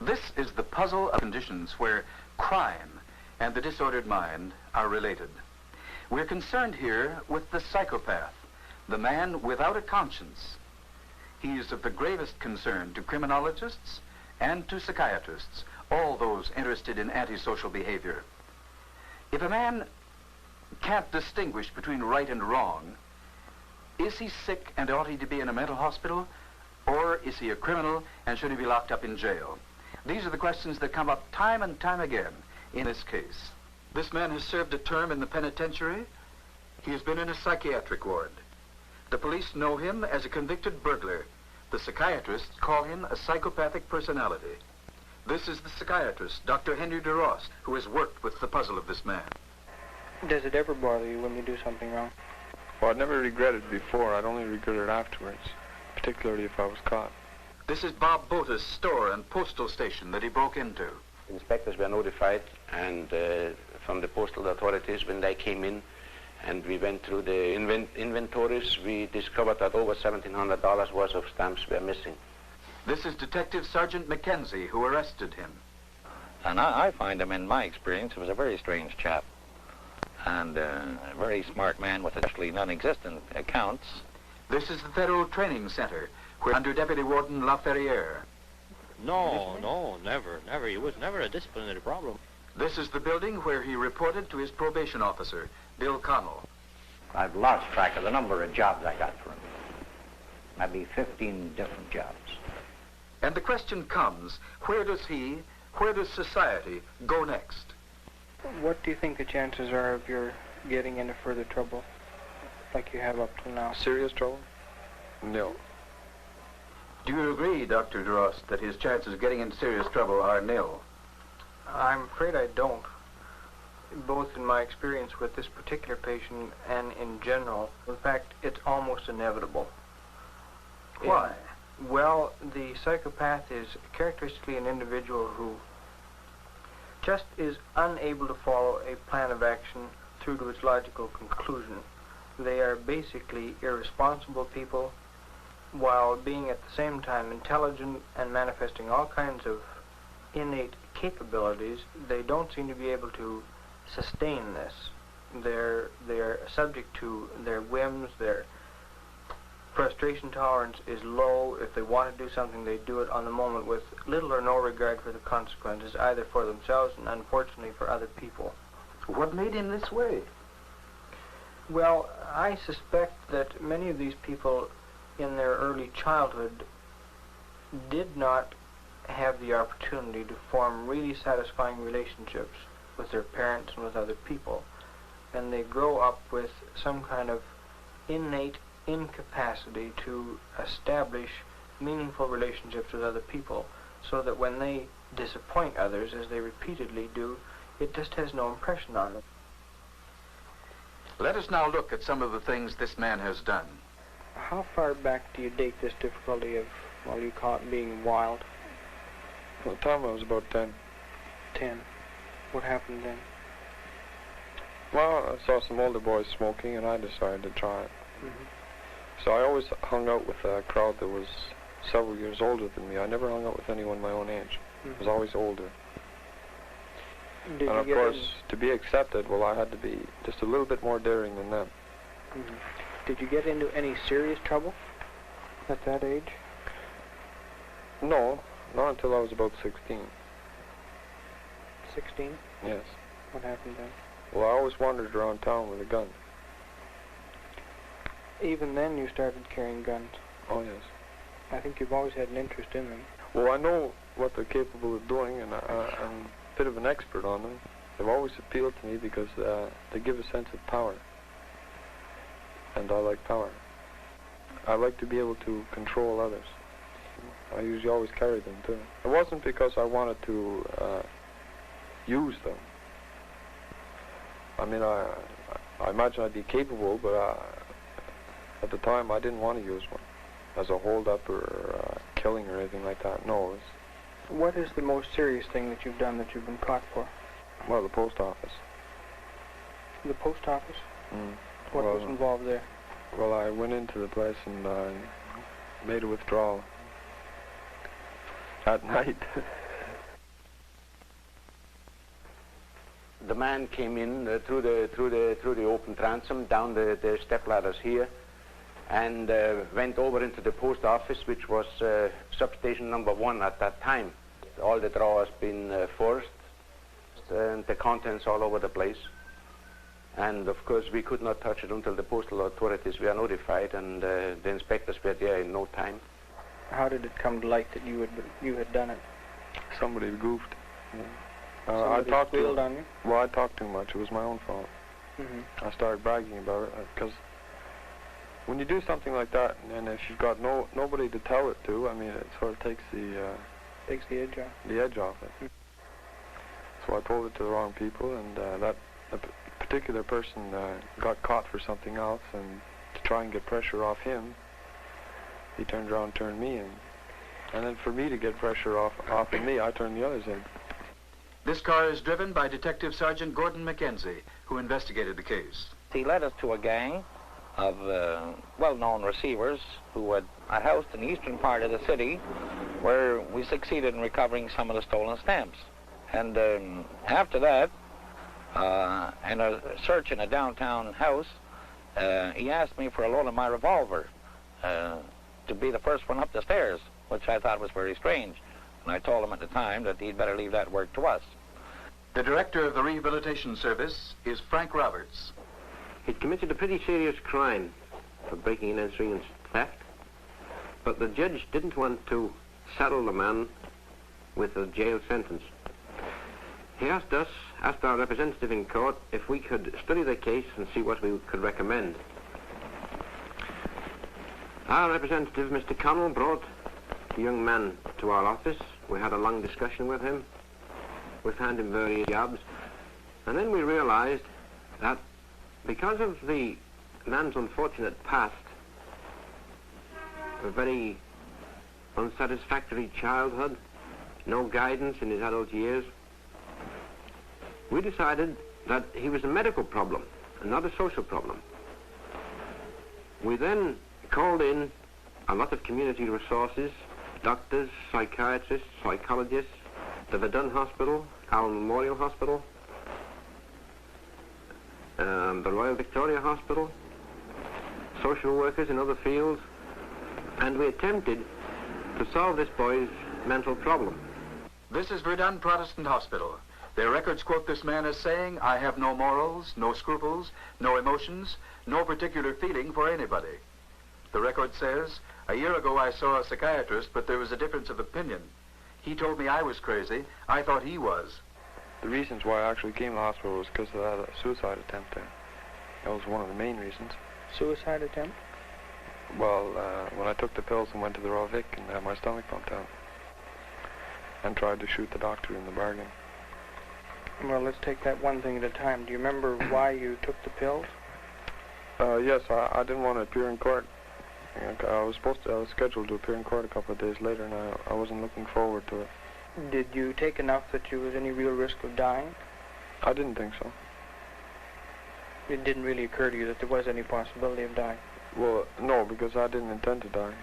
This is the puzzle of conditions where crime and the disordered mind are related. We're concerned here with the psychopath, the man without a conscience. He is of the gravest concern to criminologists and to psychiatrists, all those interested in antisocial behavior. If a man can't distinguish between right and wrong, is he sick and ought he to be in a mental hospital, or is he a criminal and should he be locked up in jail? These are the questions that come up time and time again in this case. This man has served a term in the penitentiary. He has been in a psychiatric ward. The police know him as a convicted burglar. The psychiatrists call him a psychopathic personality. This is the psychiatrist, Dr. Henry DeRost, who has worked with the puzzle of this man. Does it ever bother you when you do something wrong? Well, I'd never regretted it before. I'd only regret it afterwards, particularly if I was caught. This is Bob Bota's store and postal station that he broke into. Inspectors were notified, and from the postal authorities, when they came in and we went through the inventories, we discovered that over $1,700 worth of stamps were missing. This is Detective Sergeant Mackenzie, who arrested him. And I find him, in my experience, he was a very strange chap. And a very smart man with especially non-existent accounts. This is the Federal Training Center, where under Deputy Warden LaFerriere. No, never. He was never a disciplinary problem. This is the building where he reported to his probation officer, Bill Connell. I've lost track of the number of jobs I got for him. Maybe 15 different jobs. And the question comes, where does society go next? What do you think the chances are of your getting into further trouble, like you have up till now? Serious trouble? No. Do you agree, Dr. DeRost, that his chances of getting into serious trouble are nil? I'm afraid I don't. Both in my experience with this particular patient and in general. In fact, it's almost inevitable. Why? Well, the psychopath is characteristically an individual who just is unable to follow a plan of action through to its logical conclusion. They are basically irresponsible people, while being at the same time intelligent and manifesting all kinds of innate capabilities. They don't seem to be able to sustain this. They're subject to their whims. Their frustration tolerance is low. If they want to do something, they do it on the moment with little or no regard for the consequences, either for themselves and unfortunately for other people. What made him this way? Well, I suspect that many of these people in their early childhood did not have the opportunity to form really satisfying relationships with their parents and with other people. And they grow up with some kind of innate incapacity to establish meaningful relationships with other people, so that when they disappoint others, as they repeatedly do, it just has no impression on them. Let us now look at some of the things this man has done. How far back do you date this difficulty of, well, you call it being wild? Well, the time I was about 10. 10. What happened then? Well, I saw some older boys smoking, and I decided to try it. Mm-hmm. So I always hung out with a crowd that was several years older than me. I never hung out with anyone my own age. Mm-hmm. I was always older. Did and of course, to be accepted, well, I had to be just a little bit more daring than them. Mm-hmm. Did you get into any serious trouble at that age? No, not until I was about 16. 16? Yes. What happened then? Well, I always wandered around town with a gun. Even then you started carrying guns? Oh, yes. I think you've always had an interest in them. Well, I know what they're capable of doing, and I'm a bit of an expert on them. They've always appealed to me because they give a sense of power. And I like power. I like to be able to control others. I usually always carry them, too. It wasn't because I wanted to use them. I mean, I imagine I'd be capable, but at the time I didn't want to use one as a hold-up or killing or anything like that. No. What is the most serious thing that you've done that you've been caught for? Well, the post office. The post office? Mm. What was involved there? Well, I went into the place and made a withdrawal at night. the man came in through the open transom, down the step ladders here, and went over into the post office, which was substation number 1 at that time. All the drawers been forced, and the contents all over the place. And of course, we could not touch it until the postal authorities were notified, and the inspectors were there in no time. How did it come to light that you had done it? Somebody goofed. Somebody I talked squealed on you? Well, I talked too much. It was my own fault. I started bragging about it because when you do something like that, and if you've got nobody to tell it to, I mean, it sort of takes the edge off. The edge off it. So I told it to the wrong people, and that particular person got caught for something else, and to try and get pressure off him, he turned around and turned me in. And then for me to get pressure off of me, I turned the others in. This car is driven by Detective Sergeant Gordon McKenzie, who investigated the case. He led us to a gang of well-known receivers who had a house in the eastern part of the city where we succeeded in recovering some of the stolen stamps. And after that, in a search in a downtown house, he asked me for a loan of my revolver to be the first one up the stairs, which I thought was very strange. And I told him at the time that he'd better leave that work to us. The director of the Rehabilitation Service is Frank Roberts. He'd committed a pretty serious crime for breaking and entering and theft, but the judge didn't want to saddle the man with a jail sentence. He asked our representative in court, if we could study the case and see what we could recommend. Our representative, Mr. Connell, brought the young man to our office. We had a long discussion with him. We found him various jobs. And then we realized that because of the man's unfortunate past, a very unsatisfactory childhood, no guidance in his adult years, we decided that he was a medical problem and not a social problem. We then called in a lot of community resources, doctors, psychiatrists, psychologists, the Verdun Hospital, Allen Memorial Hospital, the Royal Victoria Hospital, social workers in other fields, and we attempted to solve this boy's mental problem. This is Verdun Protestant Hospital. Their records quote this man as saying, "I have no morals, no scruples, no emotions, no particular feeling for anybody." The record says, "A year ago I saw a psychiatrist, but there was a difference of opinion. He told me I was crazy. I thought he was." The reasons why I actually came to the hospital was because I had a suicide attempt there. That was one of the main reasons. Suicide attempt? Well, when I took the pills and went to the Royal Vic and had my stomach pumped out, and tried to shoot the doctor in the bargain. Well, let's take that one thing at a time. Do you remember why you took the pills? Yes, I didn't want to appear in court. I was scheduled to appear in court a couple of days later, and I wasn't looking forward to it. Did you take enough that you was any real risk of dying? I didn't think so. It didn't really occur to you that there was any possibility of dying? Well, no, because I didn't intend to die.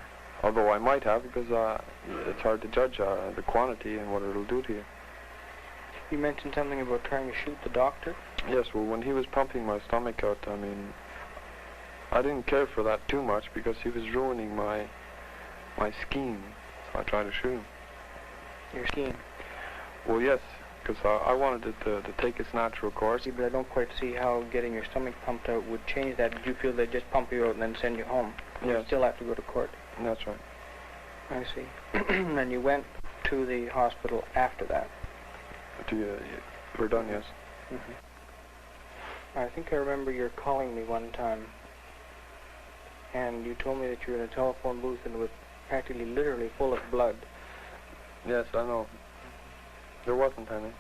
Although I might have, because it's hard to judge the quantity and what it'll do to you. You mentioned something about trying to shoot the doctor? Yes, well, when he was pumping my stomach out, I mean, I didn't care for that too much because he was ruining my scheme. So I tried to shoot him. Your scheme? Well, yes, because I wanted it to take its natural course. See, but I don't quite see how getting your stomach pumped out would change that. Did you feel they'd just pump you out and then send you home? Yes. You'd still have to go to court? That's right. I see. And you went to the hospital after that? We're done, yes. I think I remember you calling me one time, and you told me that you were in a telephone booth and it was practically literally full of blood. Yes, I know. There wasn't any.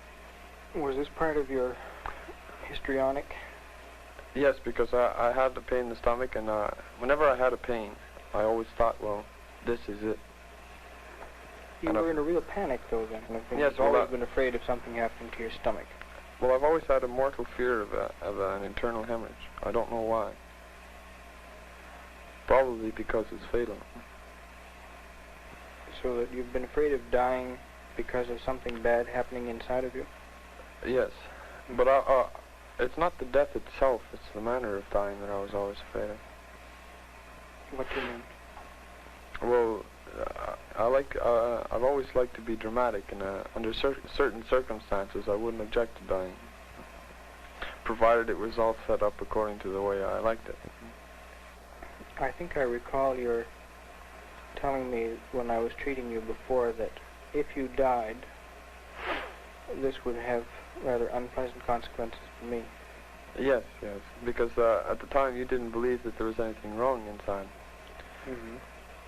Was this part of your histrionic? Yes, because I had the pain in the stomach, and whenever I had a pain, I always thought, well, this is it. You were in a real panic, though, then. Yes, you've always been afraid of something happening to your stomach. Well, I've always had a mortal fear of an internal hemorrhage. I don't know why. Probably because it's fatal. So that you've been afraid of dying because of something bad happening inside of you? Yes. But it's not the death itself, it's the manner of dying that I was always afraid of. What do you mean? Well, I've always liked to be dramatic, and under certain circumstances I wouldn't object to dying, provided it was all set up according to the way I liked it. I think I recall your telling me when I was treating you before that if you died, this would have rather unpleasant consequences for me. Yes, because at the time you didn't believe that there was anything wrong inside. Mm-hmm.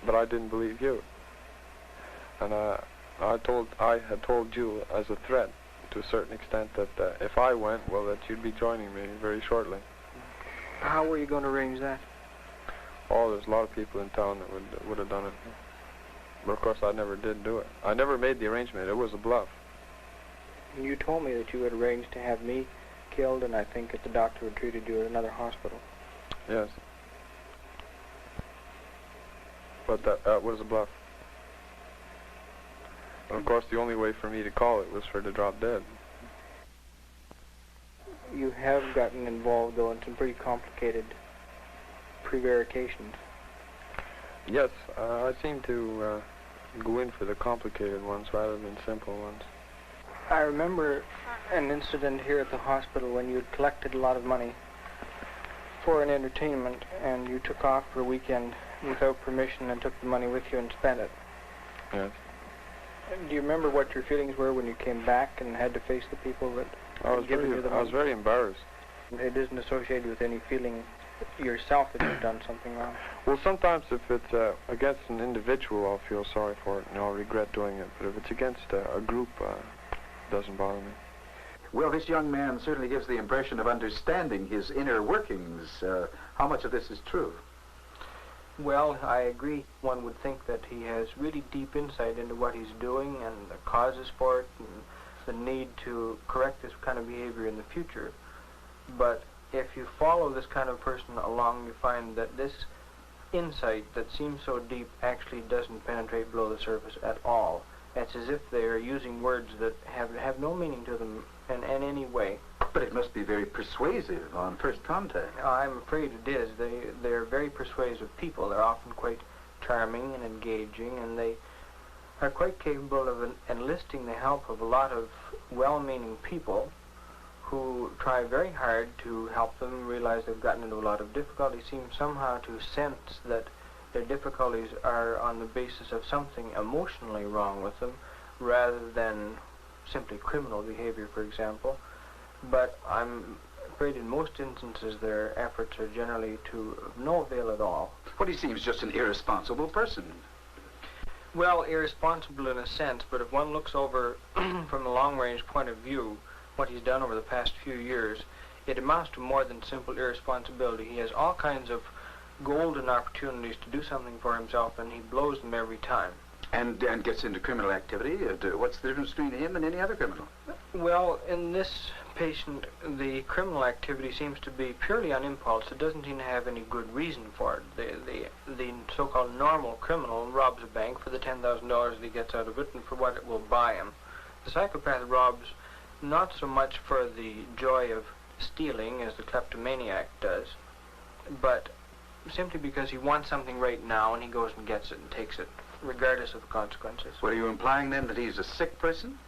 But I didn't believe you. And I had told you as a threat, to a certain extent, that if I went, well, that you'd be joining me very shortly. How were you going to arrange that? Oh, there's a lot of people in town that would have done it. But of course I never did do it. I never made the arrangement. It was a bluff. You told me that you had arranged to have me killed, and I think that the doctor had treated you at another hospital. Yes. But that was a bluff. And of course the only way for me to call it was for to drop dead. You have gotten involved, though, in some pretty complicated prevarications. Yes, I seem to go in for the complicated ones rather than simple ones. I remember an incident here at the hospital when you had collected a lot of money for an entertainment, and you took off for a weekend without permission and took the money with you and spent it. Yes. Do you remember what your feelings were when you came back and had to face the people that had given you the money? I was very embarrassed. It isn't associated with any feeling yourself that you've done something wrong? Well, sometimes if it's against an individual, I'll feel sorry for it and I'll regret doing it. But if it's against a group, it doesn't bother me. Well, this young man certainly gives the impression of understanding his inner workings. How much of this is true? Well, I agree. One would think that he has really deep insight into what he's doing and the causes for it and the need to correct this kind of behavior in the future. But if you follow this kind of person along, you find that this insight that seems so deep actually doesn't penetrate below the surface at all. It's as if they are using words that have no meaning to them in any way. But it must be very persuasive on first contact. I'm afraid it is. They're very persuasive people. They're often quite charming and engaging, and they are quite capable of enlisting the help of a lot of well-meaning people who try very hard to help them realize they've gotten into a lot of difficulty, seem somehow to sense that their difficulties are on the basis of something emotionally wrong with them rather than simply criminal behavior, for example. But I'm afraid in most instances their efforts are generally to no avail at all. Well, he seems just an irresponsible person. Well, irresponsible in a sense, but if one looks over from a long-range point of view what he's done over the past few years, it amounts to more than simple irresponsibility. He has all kinds of golden opportunities to do something for himself, and he blows them every time. And gets into criminal activity. What's the difference between him and any other criminal? Well, in this patient, the criminal activity seems to be purely on impulse. It doesn't seem to have any good reason for it. The so-called normal criminal robs a bank for the $10,000 that he gets out of it and for what it will buy him. The psychopath robs not so much for the joy of stealing as the kleptomaniac does, but simply because he wants something right now and he goes and gets it and takes it, regardless of the consequences. What are you implying then, that he's a sick person?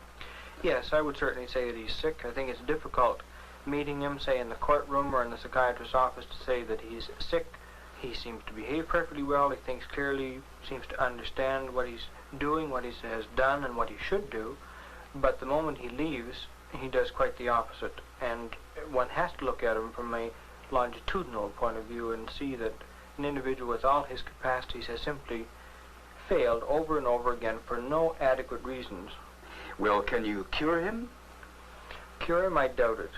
Yes, I would certainly say that he's sick. I think it's difficult meeting him, say, in the courtroom or in the psychiatrist's office to say that he's sick. He seems to behave perfectly well. He thinks clearly, seems to understand what he's doing, what he has done, and what he should do. But the moment he leaves, he does quite the opposite. And one has to look at him from a longitudinal point of view and see that an individual with all his capacities has simply failed over and over again for no adequate reasons. Well, can you cure him? Cure him, I doubt it.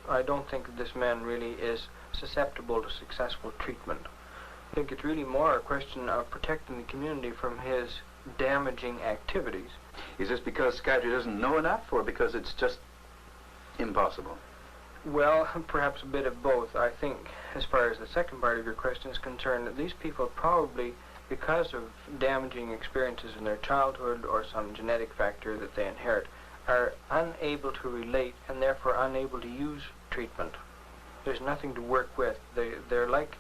I don't think that this man really is susceptible to successful treatment. I think it's really more a question of protecting the community from his damaging activities. Is this because psychiatry doesn't know enough, or because it's just impossible? Well, perhaps a bit of both. I think, as far as the second part of your question is concerned, that these people probably, because of damaging experiences in their childhood or some genetic factor that they inherit, are unable to relate and therefore unable to use treatment. There's nothing to work with. They're like,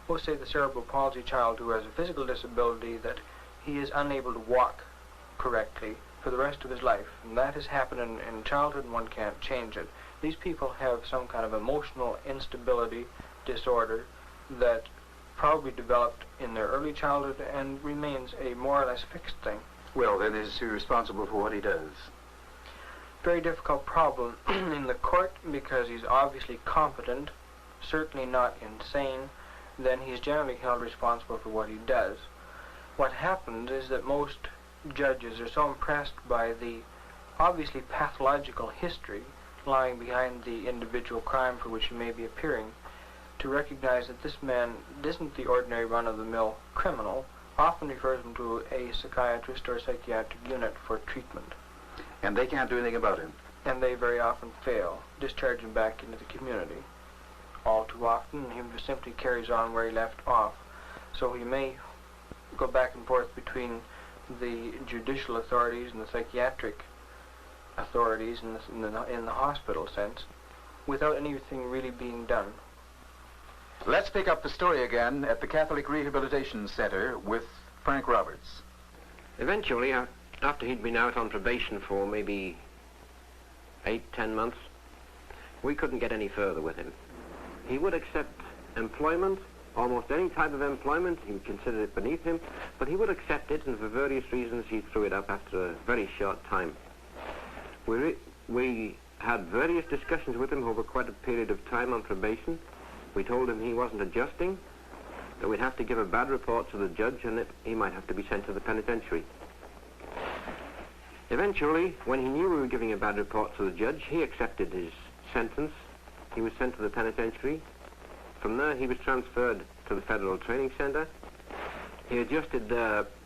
we'll say, the cerebral palsy child who has a physical disability that he is unable to walk correctly for the rest of his life. And that has happened in childhood, and one can't change it. These people have some kind of emotional instability disorder that probably developed in their early childhood and remains a more or less fixed thing. Well, then is he responsible for what he does? Very difficult problem in the court, because he's obviously competent, certainly not insane. Then he's generally held responsible for what he does. What happens is that most judges are so impressed by the obviously pathological history lying behind the individual crime for which he may be appearing, to recognize that this man isn't the ordinary run-of-the-mill criminal, often refers him to a psychiatrist or psychiatric unit for treatment. And they can't do anything about him? And they very often fail, discharge him back into the community. All too often, he just simply carries on where he left off. So he may go back and forth between the judicial authorities and the psychiatric authorities in the hospital sense, without anything really being done. Let's pick up the story again at the Catholic Rehabilitation Center with Frank Roberts. Eventually, after he'd been out on probation for maybe 8-10 months, we couldn't get any further with him. He would accept employment, almost any type of employment. He would consider it beneath him, but he would accept it, and for various reasons he threw it up after a very short time. We had various discussions with him over quite a period of time on probation. We told him he wasn't adjusting, that we'd have to give a bad report to the judge, and that he might have to be sent to the penitentiary. Eventually, when he knew we were giving a bad report to the judge, he accepted his sentence. He was sent to the penitentiary. From there, he was transferred to the Federal Training Center. He adjusted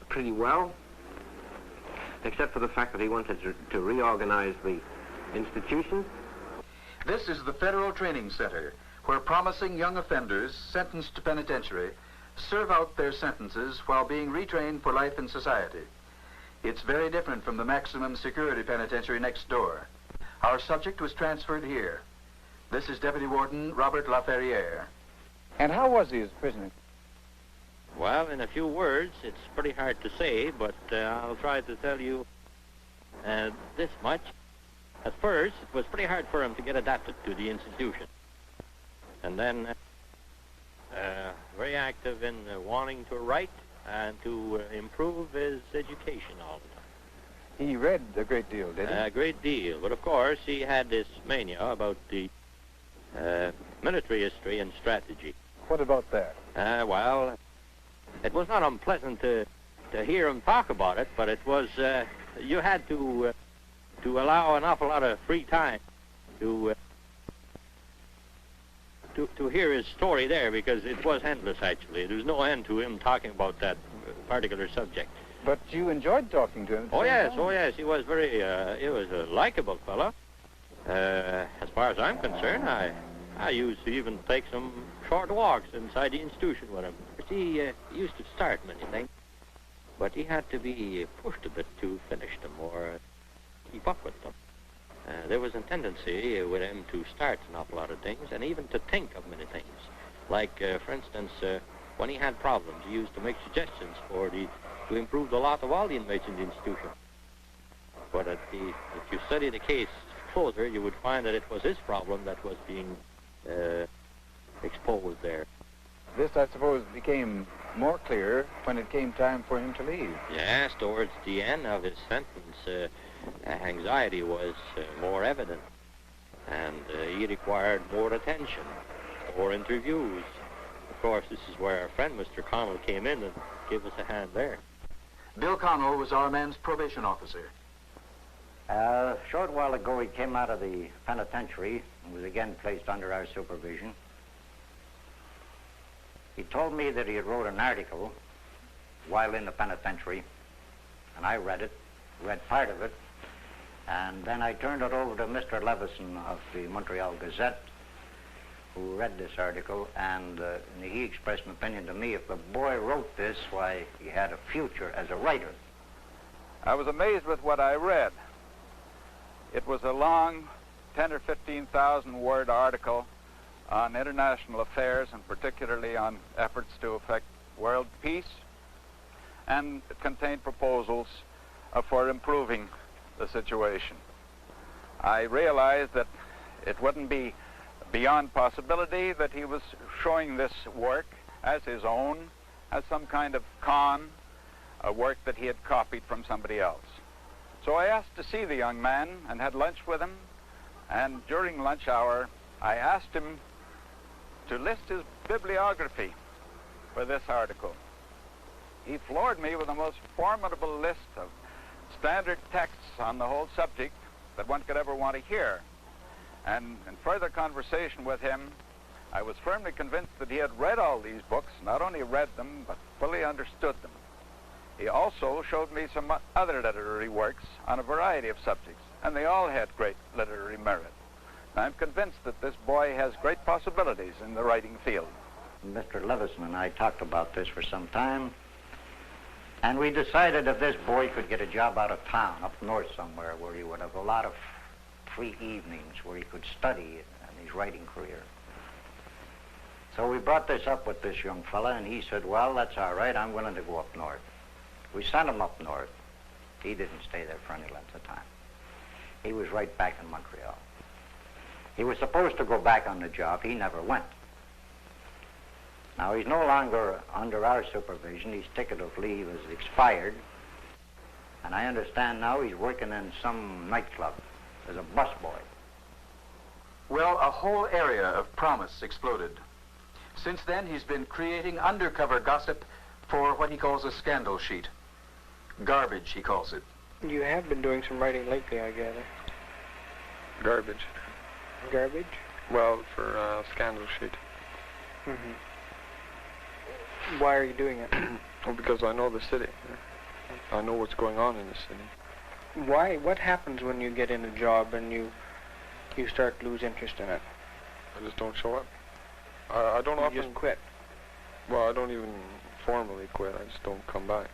pretty well, except for the fact that he wanted to reorganize the institution. This is the Federal Training Center, where promising young offenders sentenced to penitentiary serve out their sentences while being retrained for life in society. It's very different from the maximum security penitentiary next door. Our subject was transferred here. This is Deputy Warden Robert Laferriere. And how was he as a prisoner? Well, in a few words, it's pretty hard to say, but I'll try to tell you this much. At first, it was pretty hard for him to get adapted to the institution. And then very active in wanting to write and to improve his education all the time. He read a great deal, did he? A great deal. But of course, he had this mania about the military history and strategy. What about that? Well, it was not unpleasant to hear him talk about it, but it was, you had to allow an awful lot of free time to hear his story there, because it was endless, actually. There was no end to him talking about that particular subject. But you enjoyed talking to him? Oh, yes, he was very, he was a likable fellow. As far as I'm concerned, I used to even take some short walks inside the institution with him. He used to start many things, but he had to be pushed a bit to finish them or keep up with them. There was a tendency with him to start an awful lot of things and even to think of many things. Like, for instance, when he had problems, he used to make suggestions to improve the lot of all the inmates in the institution. But if you study the case closer, you would find that it was his problem that was being exposed there. This, I suppose, became more clear when it came time for him to leave. Yes, towards the end of his sentence, anxiety was more evident, and he required more attention, more interviews. Of course, this is where our friend, Mr. Connell, came in and gave us a hand there. Bill Connell was our man's probation officer. A short while ago, he came out of the penitentiary and was again placed under our supervision. He told me that he had wrote an article while in the penitentiary, and I read part of it, and then I turned it over to Mr. Levison of the Montreal Gazette, who read this article, and he expressed an opinion to me, if the boy wrote this, why, he had a future as a writer. I was amazed with what I read. It was a long 10 or 15,000 word article on international affairs and particularly on efforts to effect world peace, and it contained proposals for improving the situation. I realized that it wouldn't be beyond possibility that he was showing this work as his own, as some kind of a work that he had copied from somebody else. So I asked to see the young man and had lunch with him, and during lunch hour I asked him to list his bibliography for this article. He floored me with the most formidable list of standard texts on the whole subject that one could ever want to hear. And in further conversation with him, I was firmly convinced that he had read all these books, not only read them, but fully understood them. He also showed me some other literary works on a variety of subjects, and they all had great literary merit. And I'm convinced that this boy has great possibilities in the writing field. Mr. Levison and I talked about this for some time, and we decided if this boy could get a job out of town, up north somewhere, where he would have a lot of free evenings where he could study in his writing career. So we brought this up with this young fella, and he said, well, that's all right, I'm willing to go up north. We sent him up north. He didn't stay there for any length of time. He was right back in Montreal. He was supposed to go back on the job. He never went. Now, he's no longer under our supervision. His ticket of leave has expired. And I understand now he's working in some nightclub as a busboy. Well, a whole area of promise exploded. Since then, he's been creating undercover gossip for what he calls a scandal sheet. Garbage, he calls it. You have been doing some writing lately, I gather. Garbage. Garbage? Well, for scandal sheet. Mm-hmm. Why are you doing it? Well, because I know the city. I know what's going on in the city. Why? What happens when you get in a job and you start to lose interest in it? I just don't show up. I don't often... You just quit? Well, I don't even formally quit. I just don't come back.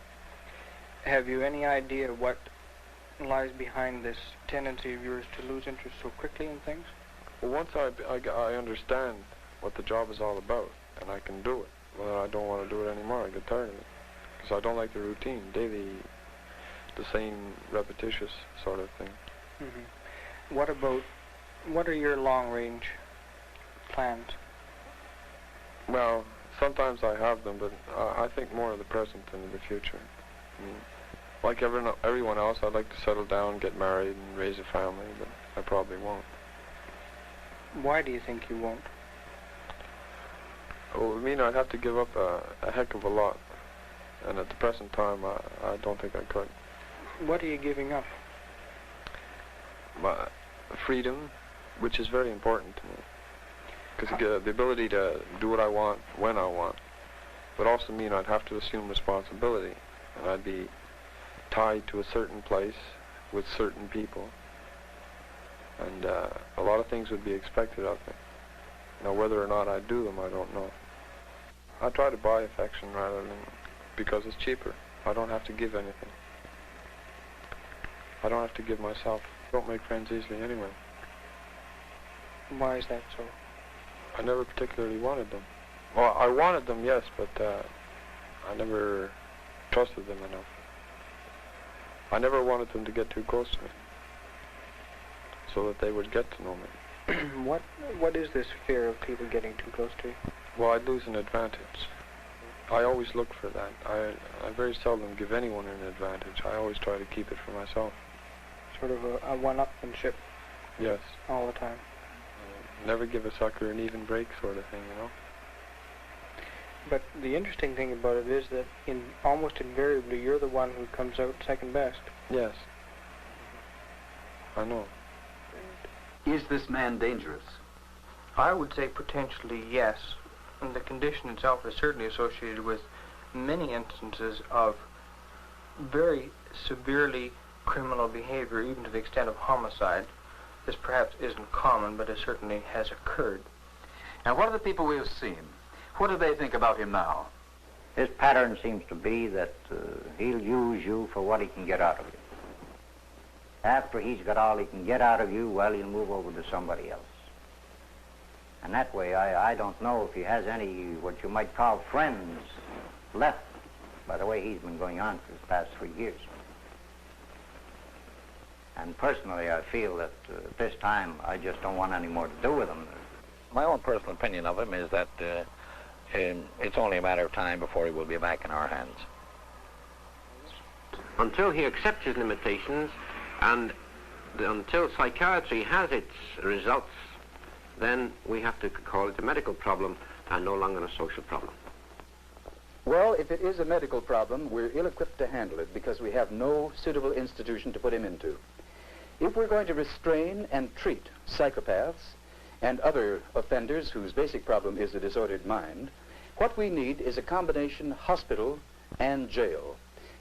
Have you any idea what lies behind this tendency of yours to lose interest so quickly in things? Well, once I understand what the job is all about, and I can do it, well, I don't want to do it anymore. I get tired of it. Because I don't like the routine, daily, the same repetitious sort of thing. Mm-hmm. What are your long-range plans? Well, sometimes I have them, but I think more of the present than of the future. I mean, like everyone else, I'd like to settle down, get married, and raise a family, but I probably won't. Why do you think you won't? Well, I mean, I'd have to give up a heck of a lot, and at the present time, I don't think I could. What are you giving up? My freedom, which is very important to me, because the ability to do what I want, when I want, would also mean I'd have to assume responsibility, and I'd be tied to a certain place with certain people, and a lot of things would be expected of me. Now, whether or not I do them, I don't know. I try to buy affection rather than, because it's cheaper. I don't have to give anything. I don't have to give myself. I don't make friends easily anyway. Why is that so? I never particularly wanted them. Well, I wanted them, yes, but I never trusted them enough. I never wanted them to get too close to me, so that they would get to know me. What is this fear of people getting too close to you? Well, I'd lose an advantage. I always look for that. I very seldom give anyone an advantage. I always try to keep it for myself. Sort of a one-upmanship. Yes. All the time. Never give a sucker an even break sort of thing, you know? But the interesting thing about it is that almost invariably you're the one who comes out second best. Yes. I know. Is this man dangerous? I would say potentially yes. And the condition itself is certainly associated with many instances of very severely criminal behavior, even to the extent of homicide. This perhaps isn't common, but it certainly has occurred. And what are the people we have seen? What do they think about him now? His pattern seems to be that he'll use you for what he can get out of you. After he's got all he can get out of you, well, he'll move over to somebody else. And that way, I don't know if he has any, what you might call, friends left, by the way he's been going on for the past 3 years. And personally, I feel that at this time, I just don't want any more to do with him. My own personal opinion of him is that it's only a matter of time before he will be back in our hands. Until he accepts his limitations and until psychiatry has its results, then we have to call it a medical problem and no longer a social problem. Well, if it is a medical problem, we're ill-equipped to handle it because we have no suitable institution to put him into. If we're going to restrain and treat psychopaths and other offenders whose basic problem is a disordered mind, what we need is a combination hospital and jail,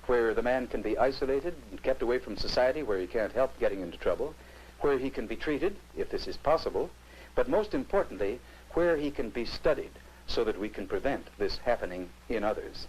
where the man can be isolated and kept away from society, where he can't help getting into trouble, where he can be treated, if this is possible, but most importantly, where he can be studied so that we can prevent this happening in others.